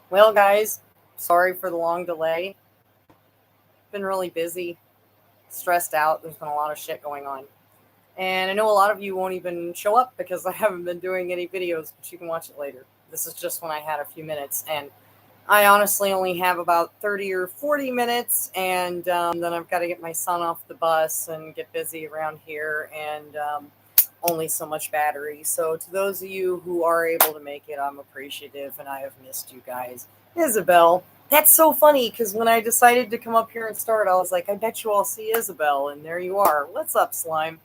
Well, guys, sorry for the long delay. Been really busy, stressed out. There's been a lot of shit going on. And I know a lot of you won't even show up because I haven't been doing any videos, but you can watch it later. This is just when I had a few minutes. And I honestly only have about 30 or 40 minutes. And then I've got to get my son off the bus and get busy around here. And only so much battery. So, to those of you who are able to make it, I'm appreciative and I have missed you guys. Isabel, that's so funny because when I decided to come up here and start, I was like, I bet you all see Isabel, and there you are. What's up, Slime?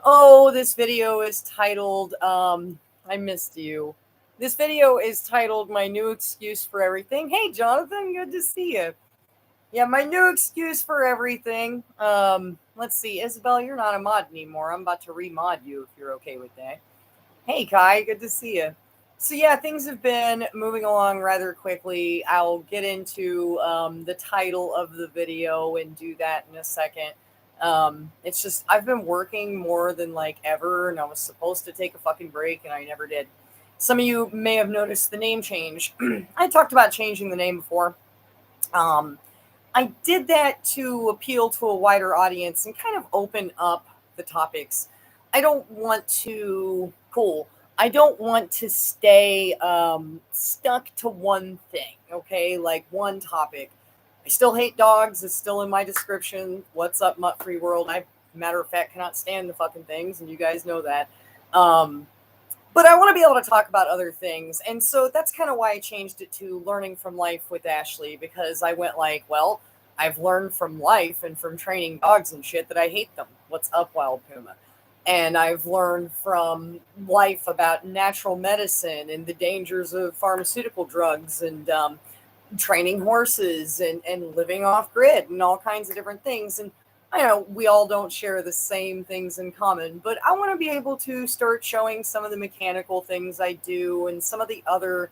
Oh, this video is titled, I missed you. This video is titled My New Excuse for Everything. Hey, Jonathan, good to see you. Yeah, my new excuse for everything. Let's see, Isabel, you're not a mod anymore. I'm about to remod you if you're okay with that. Hey, Kai, good to see you. So yeah, things have been moving along rather quickly. I'll get into the title of the video and do that in a second. It's just I've been working more than like ever, and I was supposed to take a fucking break, and I never did. Some of you may have noticed the name change. I talked about changing the name before. Um, I did that to appeal to a wider audience and kind of open up the topics. I don't want to, cool. I don't want to stay stuck to one thing, okay? Like one topic. I still hate dogs. It's still in my description. What's up, Mutt Free World? I, matter of fact, cannot stand the fucking things, and you guys know that. Um, but I want to be able to talk about other things. And so that's kind of why I changed it to Learning from Life with Ashley, because I went like, well, I've learned from life and from training dogs and shit that I hate them. What's up, Wild Puma? And I've learned from life about natural medicine and the dangers of pharmaceutical drugs and training horses and living off grid and all kinds of different things. And I know we all don't share the same things in common, but I want to be able to start showing some of the mechanical things I do and some of the other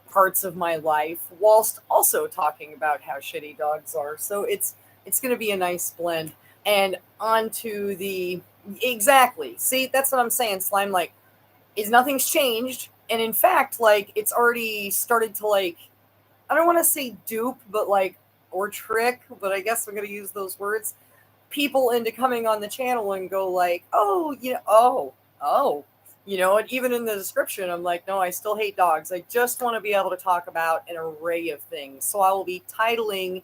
parts of my life whilst also talking about how shitty dogs are. So it's going to be a nice blend. And onto the exactly. See, that's what I'm saying. Slime like is nothing's changed, and in fact, like it's already started to like I don't want to say dupe, but like or trick, but I guess I'm going to use those words people into coming on the channel and go like, oh, and even in the description, I'm like, no, I still hate dogs. I just want to be able to talk about an array of things. So I will be titling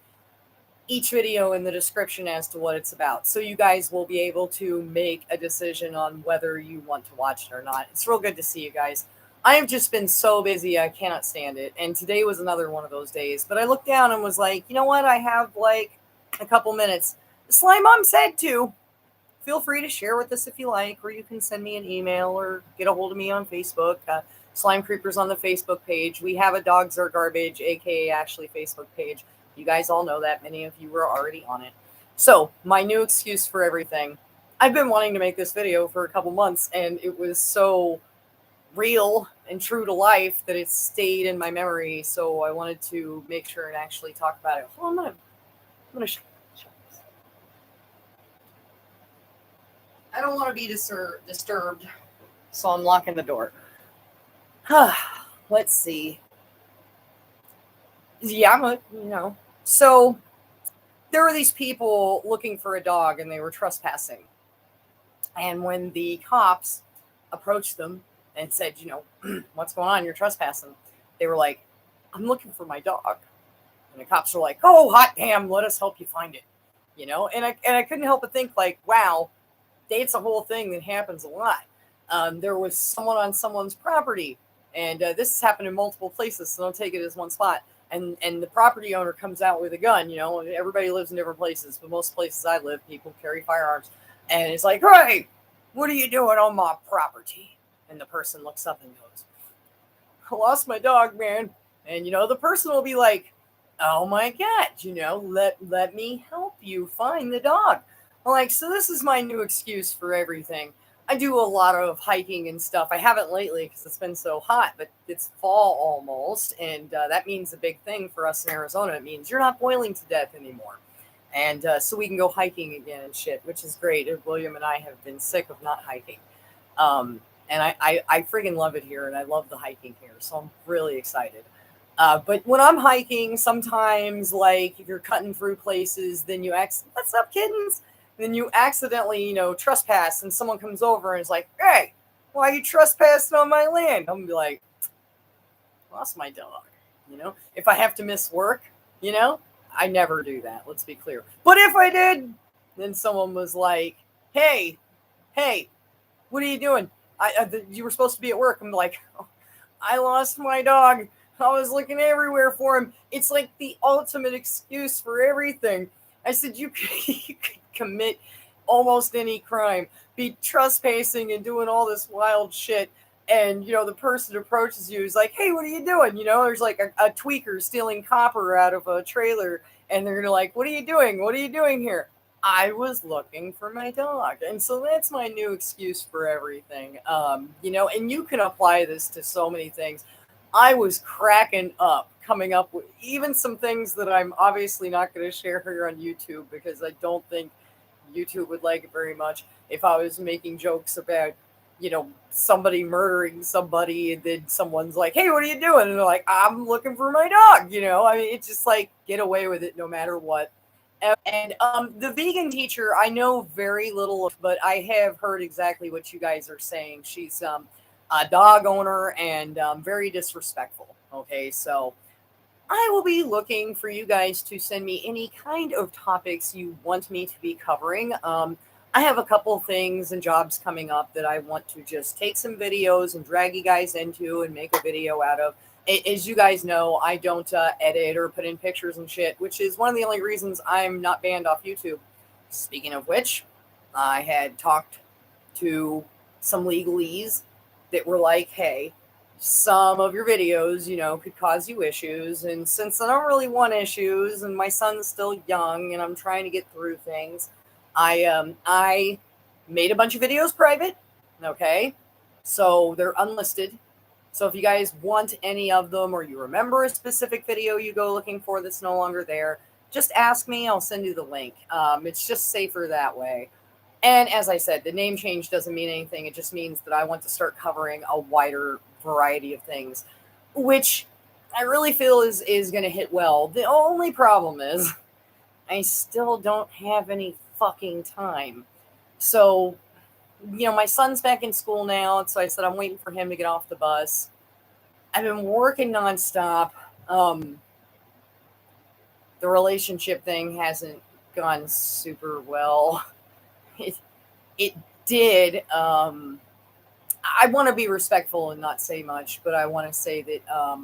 each video in the description as to what it's about. So you guys will be able to make a decision on whether you want to watch it or not. It's real good to see you guys. I have just been so busy, I cannot stand it. And today was another one of those days. But I looked down and was like, you know what? I have like a couple minutes. Slime Mom said to. Feel free to share with us if you like, or you can send me an email or get a hold of me on Facebook. Slime Creepers on the Facebook page. We have a Dogs Are Garbage, aka Ashley Facebook page. You guys all know that. Many of you were already on it. So, my new excuse for everything. I've been wanting to make this video for a couple months, and it was so real and true to life that it stayed in my memory. So I wanted to make sure and actually talk about it. Hold on, I'm gonna I don't want to be disturbed, so I'm locking the door. Let's see. Yeah, So there were these people looking for a dog, and they were trespassing. And when the cops approached them and said, what's going on? You're trespassing. They were like, I'm looking for my dog. And the cops were like, oh, hot damn, let us help you find it. And I couldn't help but think like, wow, it's a whole thing that happens a lot. There was someone on someone's property, and this has happened in multiple places, so don't take it as one spot. And the property owner comes out with a gun. Everybody lives in different places, but most places I live, people carry firearms. And it's like, hey, what are you doing on my property? And the person looks up and goes, I lost my dog, man. And the person will be like, oh my God, let me help you find the dog. Like, so this is my new excuse for everything. I do a lot of hiking and stuff. I haven't lately because it's been so hot, but it's fall almost, and that means a big thing for us in Arizona. It means you're not boiling to death anymore, and so we can go hiking again and shit, which is great. William and I have been sick of not hiking, and I friggin' love it here, and I love the hiking here, so I'm really excited. But when I'm hiking, sometimes, like, if you're cutting through places, then what's up, kittens? Then you accidentally, trespass, and someone comes over and is like, hey, why are you trespassing on my land? I'm gonna be like, lost my dog. If I have to miss work, you know, I never do that. Let's be clear. But if I did, then someone was like, hey, what are you doing? You were supposed to be at work. I'm like, oh, I lost my dog. I was looking everywhere for him. It's like the ultimate excuse for everything. I said, you you could commit almost any crime, be trespassing and doing all this wild shit. And, the person approaches you is like, hey, what are you doing? There's like a tweaker stealing copper out of a trailer. And they're like, what are you doing? What are you doing here? I was looking for my dog. And so that's my new excuse for everything. And you can apply this to so many things. I was cracking up coming up with even some things that I'm obviously not going to share here on YouTube because I don't think YouTube would like it very much if I was making jokes about, somebody murdering somebody and then someone's like, hey, what are you doing? And they're like, I'm looking for my dog. I mean, it's just like, get away with it no matter what. And the vegan teacher, I know very little, but I have heard exactly what you guys are saying. She's a dog owner and very disrespectful. Okay, so I will be looking for you guys to send me any kind of topics you want me to be covering. I have a couple things and jobs coming up that I want to just take some videos and drag you guys into and make a video out of. As you guys know, I don't edit or put in pictures and shit, which is one of the only reasons I'm not banned off YouTube. Speaking of which, I had talked to some legalese that were like, hey, some of your videos, could cause you issues. And since I don't really want issues and my son's still young and I'm trying to get through things, I made a bunch of videos private. Okay. So they're unlisted. So if you guys want any of them or you remember a specific video you go looking for that's no longer there, just ask me. I'll send you the link. It's just safer that way. And as I said, the name change doesn't mean anything. It just means that I want to start covering a wider variety of things, which I really feel is going to hit well. The only problem is I still don't have any fucking time. So, my son's back in school now. So I said I'm waiting for him to get off the bus. I've been working nonstop. The relationship thing hasn't gone super well. It did. I want to be respectful and not say much, but I want to say that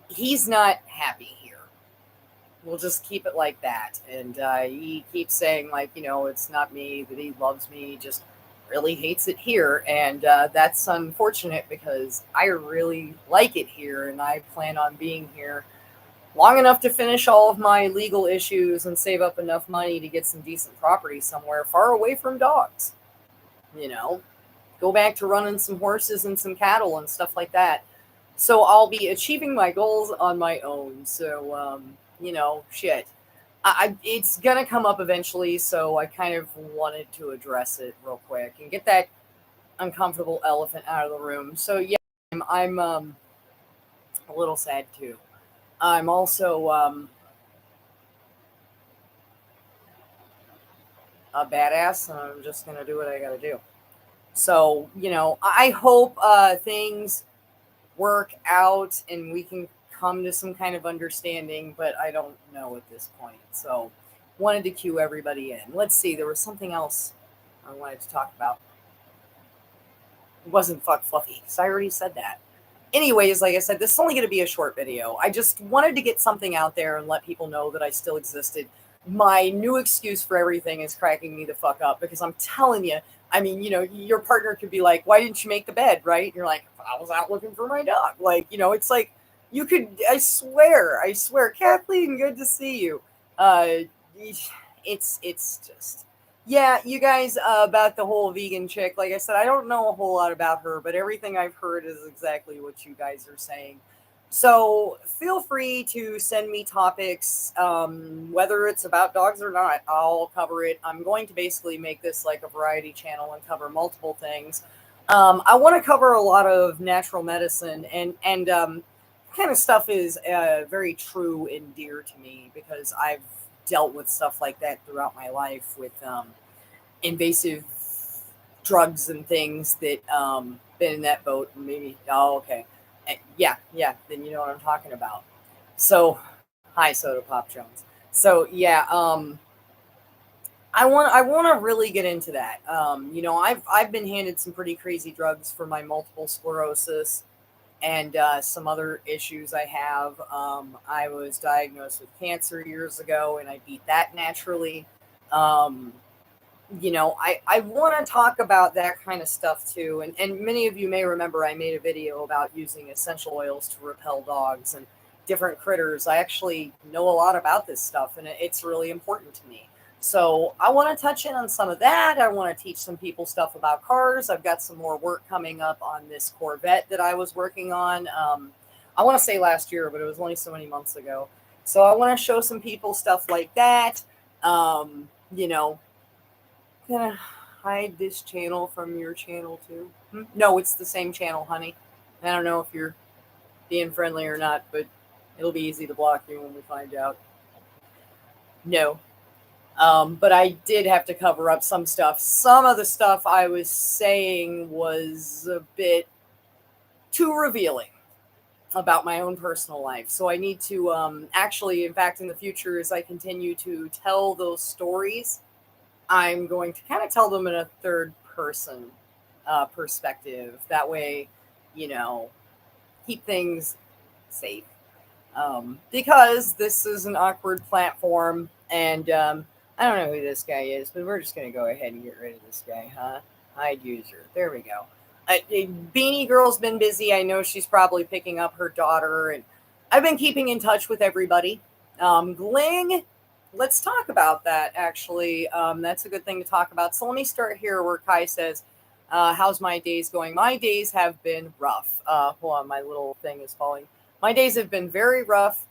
he's not happy here. We'll just keep it like that. And he keeps saying, like, it's not me, that he loves me, just really hates it here. And that's unfortunate because I really like it here and I plan on being here long enough to finish all of my legal issues and save up enough money to get some decent property somewhere far away from dogs. Go back to running some horses and some cattle and stuff like that. So I'll be achieving my goals on my own. So, shit. It's going to come up eventually, so I kind of wanted to address it real quick and get that uncomfortable elephant out of the room. So, yeah, I'm a little sad, too. I'm also a badass, and I'm just going to do what I got to do. So, I hope things work out and we can come to some kind of understanding, but I don't know at this point. So, wanted to cue everybody in. Let's see, there was something else I wanted to talk about. It wasn't fuck fluffy, because I already said that. Anyways, like I said, this is only going to be a short video. I just wanted to get something out there and let people know that I still existed. My new excuse for everything is cracking me the fuck up because I'm telling you, I mean, your partner could be like, why didn't you make the bed, right? And you're like, I was out looking for my dog. Like, it's like, you could, I swear, Kathleen, good to see you. It's just, yeah, you guys, about the whole vegan chick, like I said, I don't know a whole lot about her, but everything I've heard is exactly what you guys are saying. So feel free to send me topics, whether it's about dogs or not, I'll cover it. I'm going to basically make this like a variety channel and cover multiple things. I want to cover a lot of natural medicine and kind of stuff is very true and dear to me because I've dealt with stuff like that throughout my life with invasive drugs and things that been in that boat. Maybe, oh, okay. Yeah, then you know what I'm talking about. So, hi, Soda Pop Jones. So, yeah, I want to really get into that. I've been handed some pretty crazy drugs for my multiple sclerosis and some other issues I have. I was diagnosed with cancer years ago, and I beat that naturally. Um, I want to talk about that kind of stuff too. And many of you may remember I made a video about using essential oils to repel dogs and different critters. I actually know a lot about this stuff, and it's really important to me. So I want to touch in on some of that. I want to teach some people stuff about cars. I've got some more work coming up on this Corvette that I was working on. I want to say last year, but it was only so many months ago. So I want to show some people stuff like that. Gonna hide this channel from your channel too? No, it's the same channel, honey. I don't know if you're being friendly or not, but it'll be easy to block you when we find out. No. But I did have to cover up some stuff. Some of the stuff I was saying was a bit too revealing about my own personal life. So I need to actually, in fact, in the future, as I continue to tell those stories, I'm going to kind of tell them in a third person perspective. That way, keep things safe. Because this is an awkward platform, and I don't know who this guy is, but we're just going to go ahead and get rid of this guy, huh? Hide user. There we go. Beanie Girl's been busy. I know she's probably picking up her daughter, and I've been keeping in touch with everybody. Gling, let's talk about that, actually. That's a good thing to talk about. So let me start here where Kai says, how's my days going? My days have been rough. Hold on, my little thing is falling. My days have been very rough,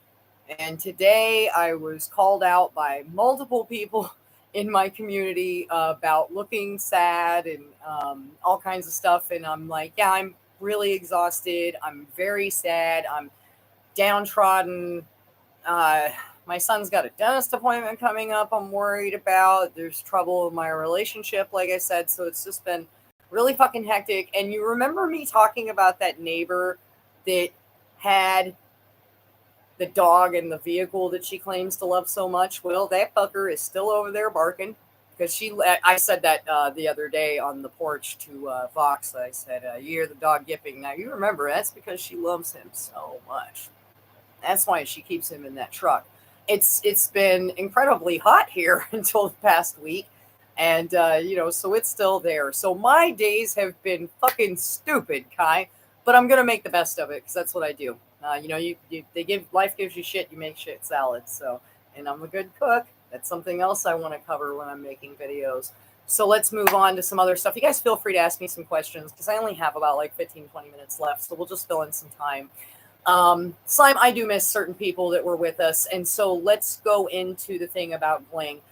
and today I was called out by multiple people in my community about looking sad and all kinds of stuff. And I'm like, yeah, I'm really exhausted. I'm very sad. I'm downtrodden. My son's got a dentist appointment coming up I'm worried about. There's trouble in my relationship, like I said. So it's just been really fucking hectic. And you remember me talking about that neighbor that had the dog in the vehicle that she claims to love so much? Well, that fucker is still over there barking because I said that the other day on the porch to Vox. I said, you hear the dog yipping. Now, you remember, that's because she loves him so much. That's why she keeps him in that truck. It's been incredibly hot here until the past week. And, so it's still there. So my days have been fucking stupid, Kai. But I'm going to make the best of it because that's what I do. Life gives you shit, you make shit salads. So, and I'm a good cook. That's something else I want to cover when I'm making videos. So let's move on to some other stuff. You guys feel free to ask me some questions because I only have about 15, 20 minutes left. So we'll just fill in some time. Slime, I do miss certain people that were with us. And so let's go into the thing about Gling.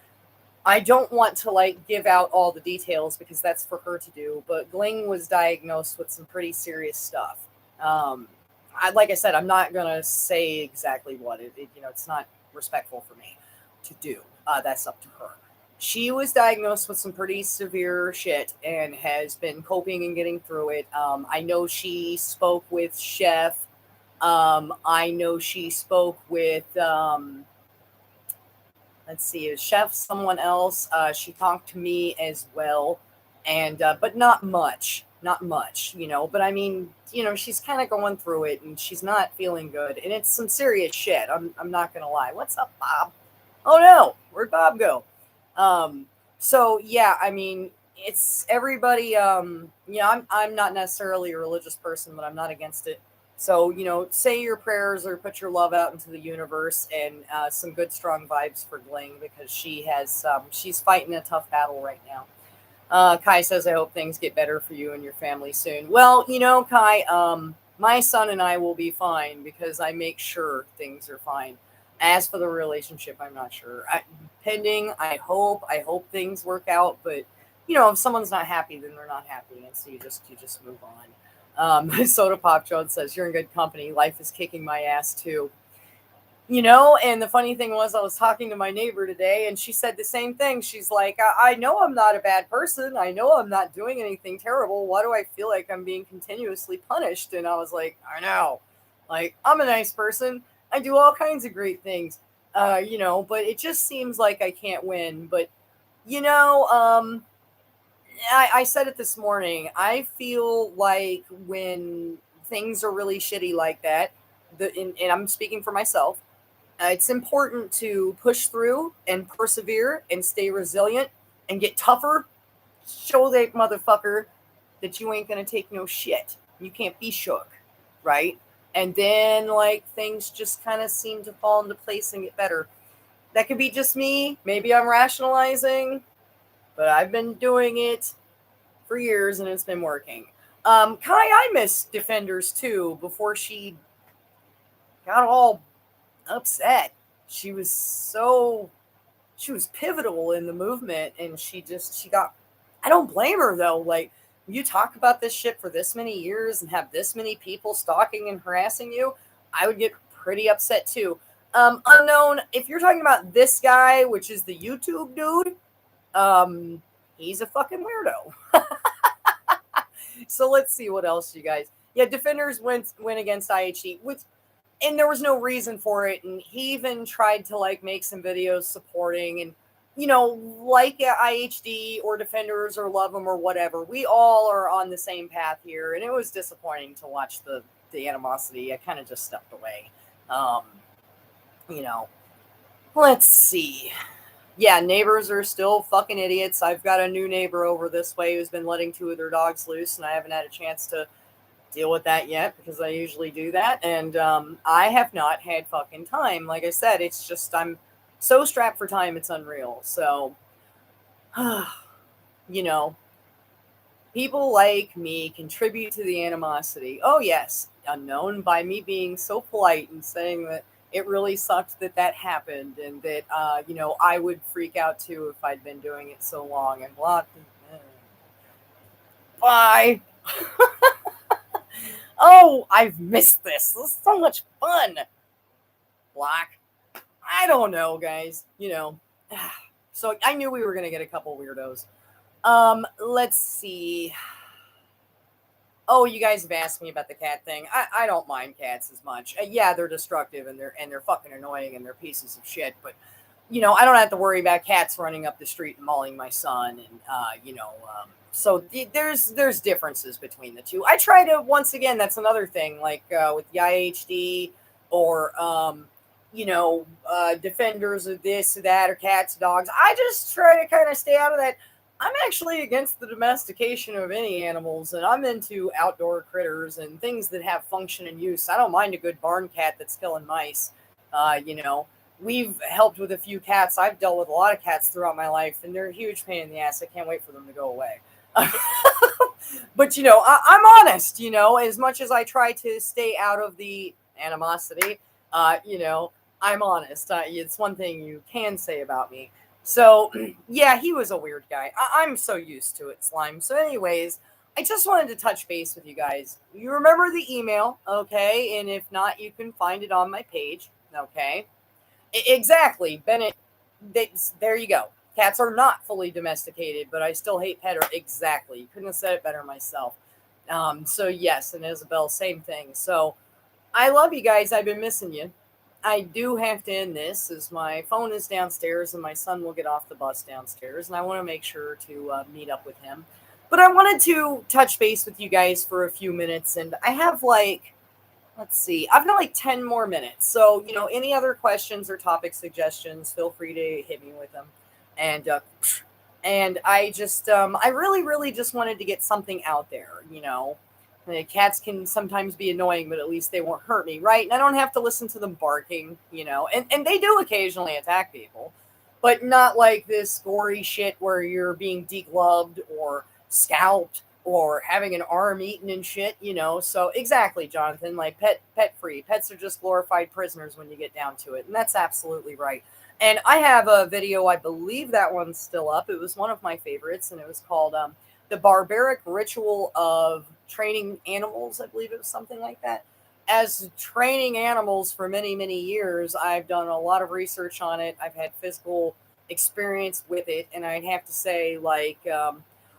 I don't want to give out all the details because that's for her to do, but Gling was diagnosed with some pretty serious stuff. Like I said, I'm not going to say exactly what it's not respectful for me to do. That's up to her. She was diagnosed with some pretty severe shit and has been coping and getting through it. I know she spoke with Chef. I know she spoke with, let's see, a chef, someone else. She talked to me as well, and but not much, but I mean, she's kind of going through it and she's not feeling good, and it's some serious shit. I'm not gonna lie. What's up, Bob? Oh no, where'd Bob go? So yeah, I mean, it's everybody. I'm not necessarily a religious person, but I'm not against it. So, say your prayers or put your love out into the universe, and some good, strong vibes for Gling because she's fighting a tough battle right now. Kai says, I hope things get better for you and your family soon. Well, Kai, my son and I will be fine because I make sure things are fine. As for the relationship, I'm not sure. Pending, I hope things work out. But, if someone's not happy, then they're not happy. And so you just move on. Soda Pop Jones says, "You're in good company. Life is kicking my ass too." You know, and the funny thing was, I was talking to my neighbor today, and she said the same thing. She's like, I know I'm not a bad person. I know I'm not doing anything terrible. Why do I feel like I'm being continuously punished?" And I was like, I know. Like, I'm a nice person. I do all kinds of great things. You know, but it just seems like I can't win. But, you know, I said it this morning. I feel like when things are really shitty like that, and I'm speaking for myself, it's important to push through and persevere and stay resilient and get tougher. Show that motherfucker that you ain't gonna take no shit. You can't be shook, right? And then, like, things just kind of seem to fall into place and get better. That could be just me. Maybe I'm rationalizing, but I've been doing it for years and it's been working. Kai, I miss Defenders too before she got all upset. She was pivotal in the movement, and she got, I don't blame her though. Like, you talk about this shit for this many years and have this many people stalking and harassing you, I would get pretty upset too. Unknown, if you're talking about this guy, which is the YouTube dude, he's a fucking weirdo. So let's see what else, you guys. Yeah, Defenders went against IHD, which, and there was no reason for it. And he even tried to like make some videos supporting, and you know, like IHD or Defenders or love them or whatever. We all are on the same path here, and it was disappointing to watch the animosity. I kind of just stepped away. You know, let's see. Yeah, neighbors are still fucking idiots. I've got a new neighbor over this way who's been letting 2 of their dogs loose, and I haven't had a chance to deal with that yet because I usually do that. And I have not had fucking time. Like I said, it's just I'm so strapped for time, it's unreal. So, you know, people like me contribute to the animosity. Oh, yes, unknown, by me being so polite and saying that it really sucked that happened, and that, you know, I would freak out too if I'd been doing it so long, and blah. Bye. Oh, I've missed this. This is so much fun. Black. I don't know, guys. You know. So I knew we were going to get a couple weirdos. Let's see. Oh, you guys have asked me about the cat thing. I don't mind cats as much. Yeah, they're destructive and they're fucking annoying and they're pieces of shit. But, you know, I don't have to worry about cats running up the street and mauling my son. And, you know, so there's differences between the two. I try to, once again, that's another thing, like with the IHD or, you know, Defenders of this or that, or cats, dogs. I just try to kind of stay out of that. I'm actually against the domestication of any animals, and I'm into outdoor critters and things that have function and use. I don't mind a good barn cat that's killing mice. You know, we've helped with a few cats. I've dealt with a lot of cats throughout my life, and they're a huge pain in the ass. I can't wait for them to go away. But, you know, I'm honest, you know, as much as I try to stay out of the animosity, you know, I'm honest. It's one thing you can say about me. So, yeah, he was a weird guy. I'm so used to it, Slime. So anyways, I just wanted to touch base with you guys. You remember the email, okay? And if not, you can find it on my page, okay? Exactly. Bennett, there you go. Cats are not fully domesticated, but I still hate pet. Exactly. You couldn't have said it better myself. So, yes, and Isabel, same thing. So, I love you guys. I've been missing you. I do have to end this as my phone is downstairs and my son will get off the bus downstairs, and I want to make sure to meet up with him. But I wanted to touch base with you guys for a few minutes, and I have like, let's see, I've got like 10 more minutes. So, you know, any other questions or topic suggestions, feel free to hit me with them. And I just, I really just wanted to get something out there, you know. Cats can sometimes be annoying, but at least they won't hurt me, right? And I don't have to listen to them barking, you know. And they do occasionally attack people, but not like this gory shit where you're being degloved or scalped or having an arm eaten and shit, you know. So exactly, Jonathan, like pet free. Pets are just glorified prisoners when you get down to it, and that's absolutely right. And I have a video, I believe that one's still up. It was one of my favorites, and it was called The Barbaric Ritual of training animals. I believe it was something like that. As training animals for many, many years, I've done a lot of research on it. I've had physical experience with it, and I'd have to say, like, it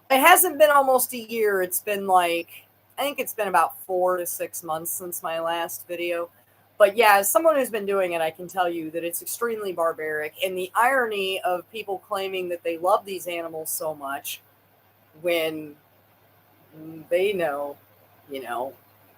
hasn't been almost a year. It's been like, I think it's been about 4 to 6 months since my last video. But yeah, as someone who's been doing it, I can tell you that it's extremely barbaric. And the irony of people claiming that they love these animals so much when they know, you know,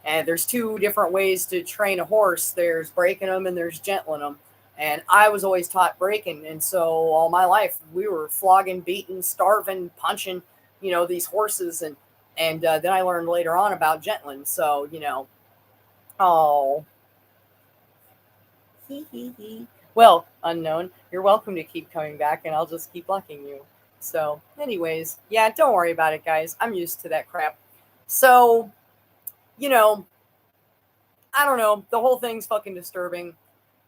and there's two different ways to train a horse. There's breaking them and there's gentling them. And I was always taught breaking. And so all my life we were flogging, beating, starving, punching, these horses. And then I learned later on about gentling. So, oh, hee hee hee. Well, unknown, you're welcome to keep coming back and I'll just keep lucking you. So, anyways, yeah, don't worry about it, guys. I'm used to that crap. So, I don't know. The whole thing's fucking disturbing.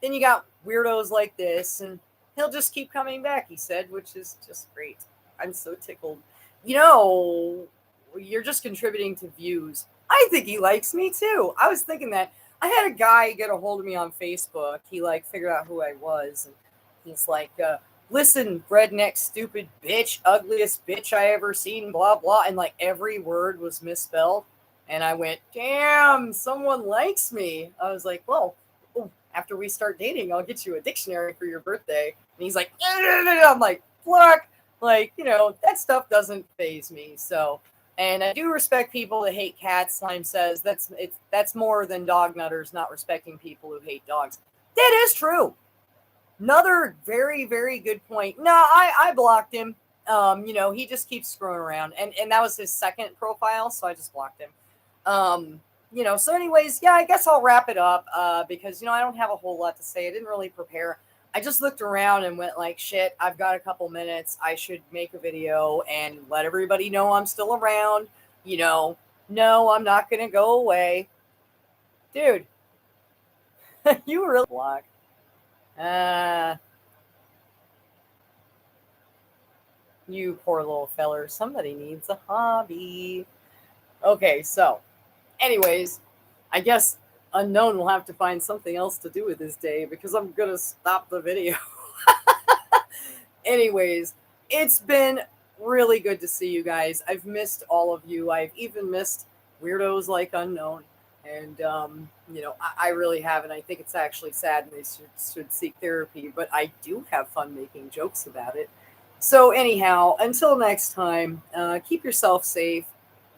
Then you got weirdos like this, and he'll just keep coming back, he said, which is just great. I'm so tickled. You're just contributing to views. I think he likes me too. I was thinking that. I had a guy get a hold of me on Facebook. He figured out who I was, and he's like, listen, redneck, stupid bitch, ugliest bitch I ever seen, blah, blah. And every word was misspelled. And I went, damn, someone likes me. I was like, well, after we start dating, I'll get you a dictionary for your birthday. And he's like, I'm like, look, that stuff doesn't faze me. So, and I do respect people that hate cats. Slime says that's more than dog nutters not respecting people who hate dogs. That is true. Another very, very good point. No, I blocked him. He just keeps screwing around. And that was his second profile, so I just blocked him. So anyways, yeah, I guess I'll wrap it up because, I don't have a whole lot to say. I didn't really prepare. I just looked around and went like, shit, I've got a couple minutes. I should make a video and let everybody know I'm still around. No, I'm not going to go away. Dude, you really block. You poor little feller. Somebody needs a hobby. Okay, so anyways, I guess Unknown will have to find something else to do with his day because I'm going to stop the video. Anyways, it's been really good to see you guys. I've missed all of you. I've even missed weirdos like Unknown. And, I really have. And I think it's actually sad and they should seek therapy. But I do have fun making jokes about it. So anyhow, until next time, keep yourself safe.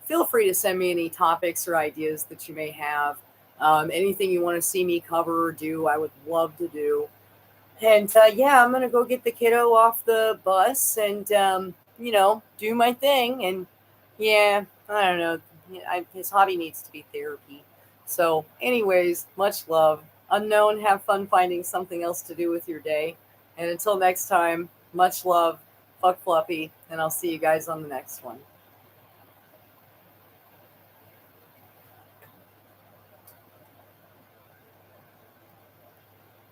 Feel free to send me any topics or ideas that you may have. Anything you want to see me cover or do, I would love to do. And yeah, I'm going to go get the kiddo off the bus and, do my thing. And yeah, I don't know. His hobby needs to be therapy. So anyways, much love. Unknown, have fun finding something else to do with your day. And until next time, much love. Fuck Fluffy. And I'll see you guys on the next one.